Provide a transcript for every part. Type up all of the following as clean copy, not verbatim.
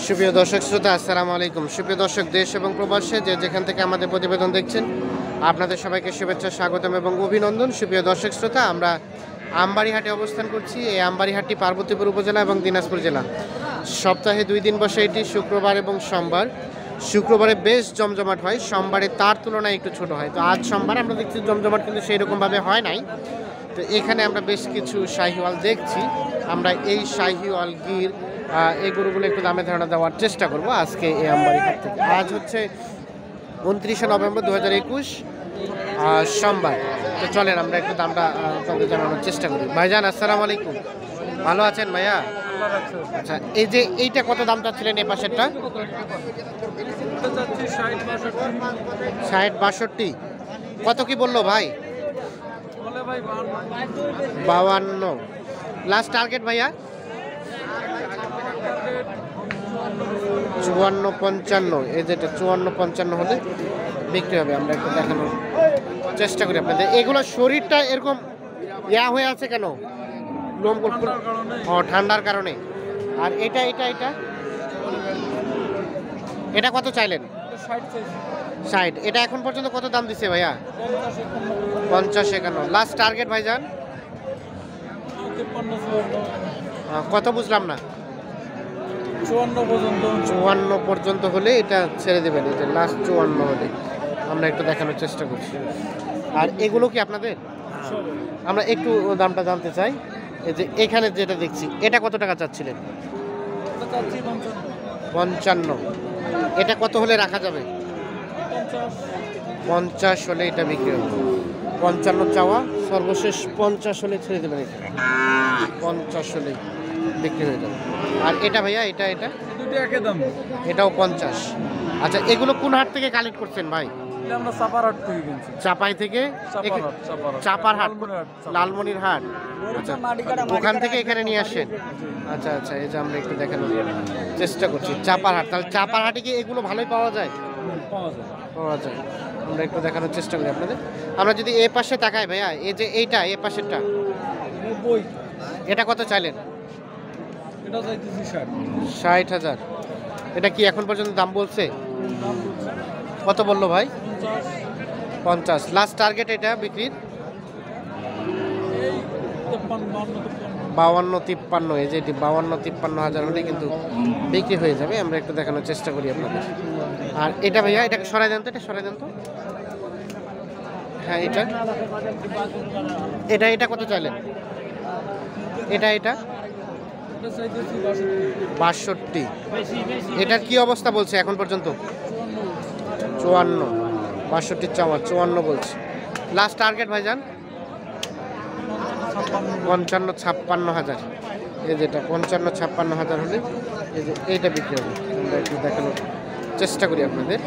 সুপ্রিয় দর্শক শ্রোতা, আসসালামু আলাইকুম। সুপ্রিয় দর্শক, দেশ এবং প্রবাসে যে যেখান থেকে আমাদের প্রতিবেদন দেখছেন, আপনাদের সবাইকে শুভেচ্ছা, স্বাগতম এবং অভিনন্দন। সুপ্রিয় দর্শক শ্রোতা, আমরা আমবাড়িহাটে অবস্থান করছি। এই আমবাড়িহাটটি পার্বতীপুর উপজেলা এবং দিনাজপুর জেলা। সপ্তাহে 2 দিন বসে এটি, শুক্রবার এবং সোমবার। শুক্রবারে বেশ জমজমাট হয়, সোমবারে তার তুলনায় একটু ছোট হয়। তো আজ সোমবার আমরা দেখছি জমজমাট কিন্তু সেই রকমভাবে হয় নাই। তো এখানে আমরা বেশ কিছু শাহিওয়াল দেখছি। আমরা এই শাহিওয়াল গির এই গরুগুলো একটু দামে ধারণা দেওয়ার চেষ্টা করব আজকে এই আমবাড়িহাট থেকে। আজ হচ্ছে 29শে নভেম্বর 2021, সোমবার। তো চলেন আমরা একটু দামটা আপনাদের জানানোর চেষ্টা করি। ভাইজান, আসসালামু আলাইকুম। ভালো আছেন ভাইয়া? আচ্ছা, এই যে এইটা কত দাম চাচ্ছিলেন এই পাশেরটা? 60-62। কত কি বললো ভাই? 52। লাস্ট টার্গেট ভাইয়া? 54-55। এই যেটা 54-55 হলে বিক্রি হবে। আমরা একটু দেখানোর চেষ্টা করি আপনাদের। এগুলো শরীরটা এরকম হয়ে আছে কেন? লোম ঠান্ডার কারণে। আর এটা এটা এটা এটা কত চাইলেন? 60। এটা এখন পর্যন্ত কত দাম দিচ্ছে ভাইয়া? 50-51। লাস্ট টার্গেট ভাইজান? কত বুঝলাম না। 54 পর্যন্ত হলে এটা ছেড়ে দেবেন। এটা লাস্ট 54 হলে আমরা একটু দেখানোর চেষ্টা করছি। আর এগুলো কি আপনাদের? আমরা একটু দামটা জানতে চাই। এই যে এখানে যেটা দেখছি, এটা কত টাকা চাচ্ছিলেন? 55। এটা কত হলে রাখা যাবে? 50 হলে এটা বিক্রি হবে। 55 চাওয়া, সর্বশেষ 50 হলে ছেড়ে দেবেন। এটা 50 হলে বিক্রি হয়ে যাবে। আর এটা ভাইয়া, এটা এটা এটাও 50। আচ্ছা, এগুলো কোন হাট থেকে কালেক্ট করছেন ভাই? আমরা চাপারহাট থেকে কিনছি। চাপাই থেকে? চাপারহাট, লালমনির হাট। আচ্ছা, ওখান থেকে এখানে নিয়ে আসেন। আচ্ছা আচ্ছা, এই যে আমরা একটু দেখানোর চেষ্টা করছি। চাপারহাট, তাহলে চাপারহাটে কি এগুলো ভালোই পাওয়া যায়? পাওয়া যায়। আমরা একটু দেখানোর চেষ্টা করি আপনাদের। আমরা যদি এ পাশে তাকাই ভাইয়া, এই যে এইটা, এ পাশেরটা, এটা কত চাইলেন? 60,000। এটা কি এখন পর্যন্ত দাম বলছে? কত বললো ভাই? 50। লাস্ট টার্গেট এটা বিক্রির? 52-53। এই যে এটি 52-53 হাজার হলে কিন্তু বিক্রি হয়ে যাবে। আমরা একটু দেখানোর চেষ্টা করি আপনাদের। আর এটা ভাইয়া, এটাকে সরাই দেন তো, এটা সরাই দেন তো। হ্যাঁ, এটা এটা এটা কত চাইলেন? এটা এটা 62। এটার কি অবস্থা বলছে এখন পর্যন্ত? 54। 62 চাওয়া, 54 বলছে। লাস্ট টার্গেট ভাইজান? 55-56 হাজার। এই যেটা 55-56 হাজার হলে এই যে এইটা বিক্রি হবে। আমরা একটু দেখানোর চেষ্টা করি আপনাদের।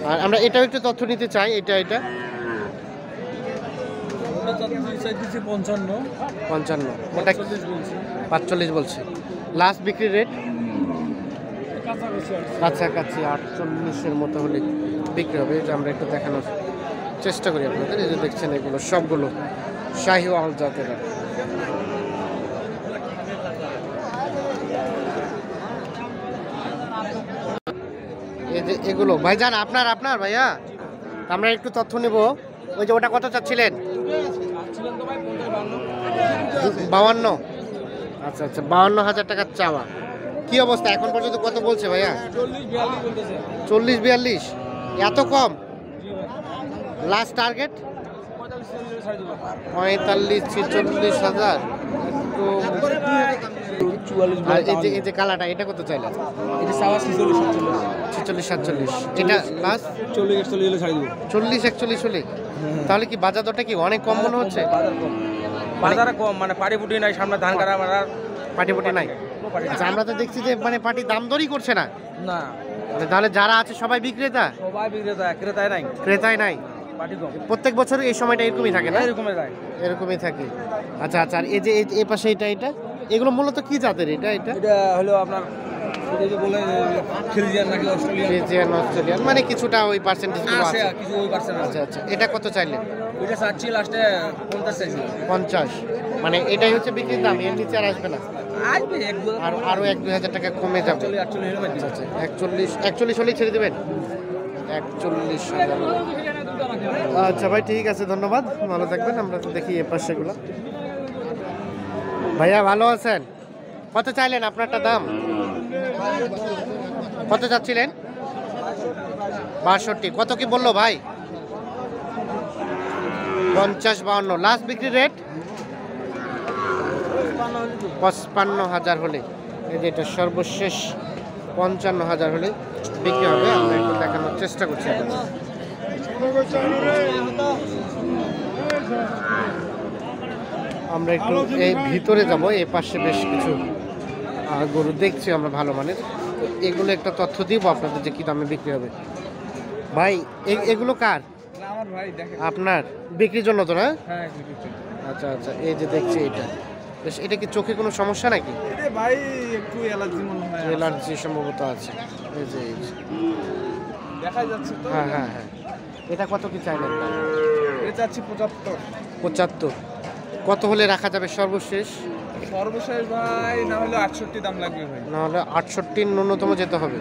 আর আমরা এটাও একটু তথ্য নিতে চাই। এটা এটা 55। ওটা 45 বলছে। লাস্ট বিক্রি রেট? কাছাকাছি 48-এর মতো হলে বিক্রি হবে। এটা আমরা একটু দেখানোর চেষ্টা করি আপনাদের। এই যে দেখছেন, এগুলো সবগুলো শাহিওয়াল জাতের। এই যে এগুলো ভাইজান আপনার আপনার ভাইয়া, আমরা একটু তথ্য নেব। ওই যে ওটা কত চাচ্ছিলেন? 52। আচ্ছা আচ্ছা, 52,000 টাকার চাওয়া। কি অবস্থা এখন পর্যন্ত কত বলছে ভাইয়া? 40-42। এত কম? Last target? 45-46 হাজার। এই যে কালাটা, এটা কত চাইলেন? 46-47। এটা লাস্ট 40-41 হলে? তাহলে কি বাজার দরটা কি অনেক কম মনে হচ্ছে? বাজারে কম, মানে পাটি পুটি নাই, সামনে ধান কাটা মারার পাটি পুটি নাই। আচ্ছা, আমরা তো দেখছি যে মানে পাটি দাম দরই করছে না। না, তাহলে যারা আছে সবাই বিক্রেতা? সবাই বিক্রেতা, ক্রেতাই নাই। ক্রেতাই নাই। পাটি কম। প্রত্যেক বছর এই সময়টা এরকমই থাকে না? এরকমই যায়, এরকমই থাকে। আচ্ছা আচ্ছা, আর এই যে এই পাশে এটা এটা এগুলো মূলত কি জাতের? এটা এটা এটা হলো আপনার বলে ফ্রিজিয়ান নাকি অস্ট্রেলিয়ান, মানে কিছুটা ওই পার্সেন্টেজ আছে, কিছু ওই পার্সেন্ট আছে। আচ্ছা আচ্ছা, এটা কত চাইলেন? এটা চাচ্ছি লাস্টে 50 চাইছি। 50। মানে এটাই হচ্ছে বিক্রির দাম, এর নিচে আর আসবে না? আসবে আর আরো 1-2 হাজার টাকা কমে যাবে। 48 আচ্ছা 41 হলেই ছেড়ে দেবেন। 41,000। আচ্ছা ভাই ঠিক আছে, ধন্যবাদ, ভালো থাকবেন। আমরা তো দেখি এ পাশেগুলো। ভাইয়া ভালো আছেন? কত চাইলেন আপনারটা দাম? কত চাচ্ছিলেন? 62। কত কি বললো ভাই? 50-52। লাস্ট বিক্রি রেট 55,000 হলে, এই যে এটা সর্বশেষ 55,000 হলে বিক্রি হবে। আমরা একটু দেখানোর চেষ্টা করছি এখন। আমরা একটু এই ভিতরে যাব। এই পাশে বেশ কিছু গরু দেখছি আমরা ভালো মানের। তো এগুলো একটা তথ্য দিব আপনাদের যে কি দামে বিক্রি হবে। ভাই এগুলো কার? আমার ভাই দেখেন। আপনার বিক্রির জন্য তো না? হ্যাঁ আচ্ছা আচ্ছা, এই যে দেখছি এটা বেশ। এটা কি চোখে কোনো সমস্যা নাকি? এটা ভাই একটু অ্যালার্জি মনে হয়। অ্যালার্জি সম্ভবত আছে। এই যে দেখা যাচ্ছে তো। হ্যাঁ হ্যাঁ হ্যাঁ। এটা কত কি চাইলেন? এটা চাচ্ছি 75। 75। কত হলে রাখা যাবে সর্বশেষ? সর্বশেষ ভাই না হলে 68 দাম লাগবে ভাই। না হলে 68 ন্যূনতম যেতে হবে।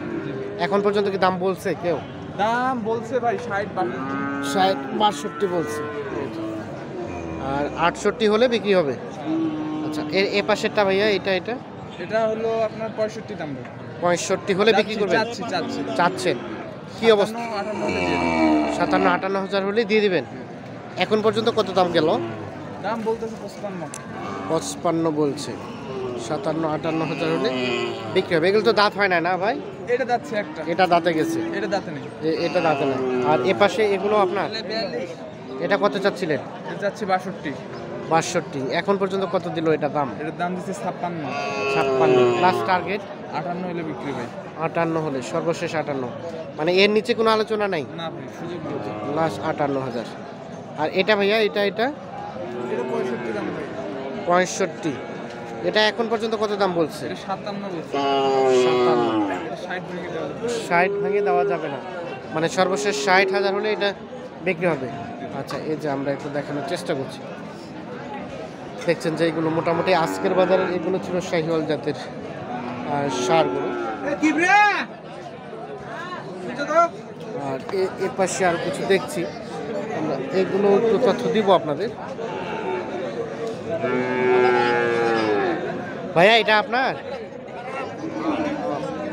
এখন পর্যন্ত কি দাম বলছে কেউ? দাম বলছে ভাই 60 62 বলছে। আর 68 হলে বিক্রি হবে। আচ্ছা এ পাশেরটা ভাইয়া, এটা এটা হলো আপনার 65 দাম ভাই। 65 হলে বিক্রি করবেন? চাচ্ছেন কি অবস্থা? 57-58 হাজার হলে দিয়ে দিবেন। এখন পর্যন্ত কত দাম গেল? দাম বলতেছে 55। 55 বলছে। 57-58 হাজার হলে বিক্রি হবে। এগুলো তো দাঁত হয় না না ভাই? এটা যাচ্ছে একটা। এটা দাঁতে গেছে, এটা দাঁতে নেই। এটা দাঁতে নেই। আর এ পাশে এগুলো আপনার? এটা কত চাচ্ছিলেন? এটা যাচ্ছে 62। 62। এখন পর্যন্ত কত দিল এটা দাম? এটার দাম দিচ্ছে 56। 56 প্লাস টার্গেট 58 হলে বিক্রি ভাই। 58 হলে সর্বশেষ 58, মানে এর নিচে কোনো আলোচনা নাই? না ভাই সুযোগ নেই। লাস্ট 58,000। আর এটা ভাইয়া এটা এটা 65 দাম ভাই। 65। এটা এখন পর্যন্ত কত দাম বলছে? এটা 57 বলছে। 57। এটা 60 ভেঙে দেওয়া যাবে। 60 ভেঙে দেওয়া যাবে না, মানে সর্বশেষ 60,000 হলে এটা বিক্রি হবে। আচ্ছা এই যে আমরা একটু দেখানোর চেষ্টা করছি। দেখছেন যে এগুলো মোটামুটি আজকের বাজারে এগুলো ছিল শাহিওয়াল জাতের সারগুলো। আর এ পাশে আর কিছু দেখছি আমরা, এগুলো একটু তথ্য দিব আপনাদের। ভাইয়া এটা আপনার?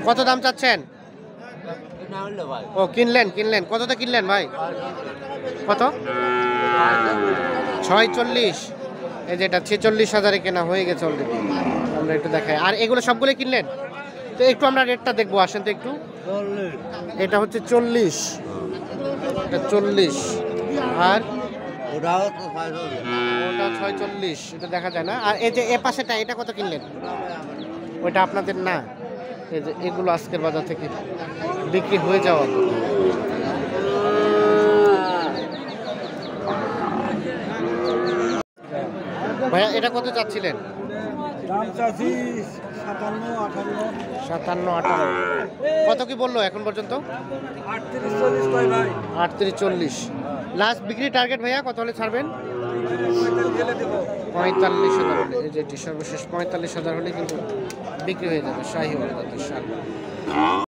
কত দাম চাচ্ছেন? ও কিনলেন কতটা কিনলেন ভাই? কত? 46। এই যেটা 46,000-এ কেনা হয়ে গেছে অলরেডি। আমরা একটু দেখাই। আর এগুলো সবগুলো কিনলেন তো একটু আমরা রেটটা দেখবো, আসেন তো একটু। এটা হচ্ছে 40, এটা 40, আর ওটা 46, এটা দেখা যায় না। আর এই যে এ পাশেটা এটা কত কিনলেন? ওইটা আপনাদের না? এই যে এগুলো আজকের বাজার থেকে বিক্রি হয়ে যাওয়া। ভাইয়া এটা কত চাচ্ছিলেন? 57-58। কত কি বললো এখন পর্যন্ত? 38-40। লাস্ট বিক্রি টার্গেট ভাইয়া কত হলে ছাড়বেন? 45,000 হলে। এই যে সর্বশেষ 45,000 হলে কিন্তু বিক্রি হয়ে যাবে শাহিওয়াল জাতের সার।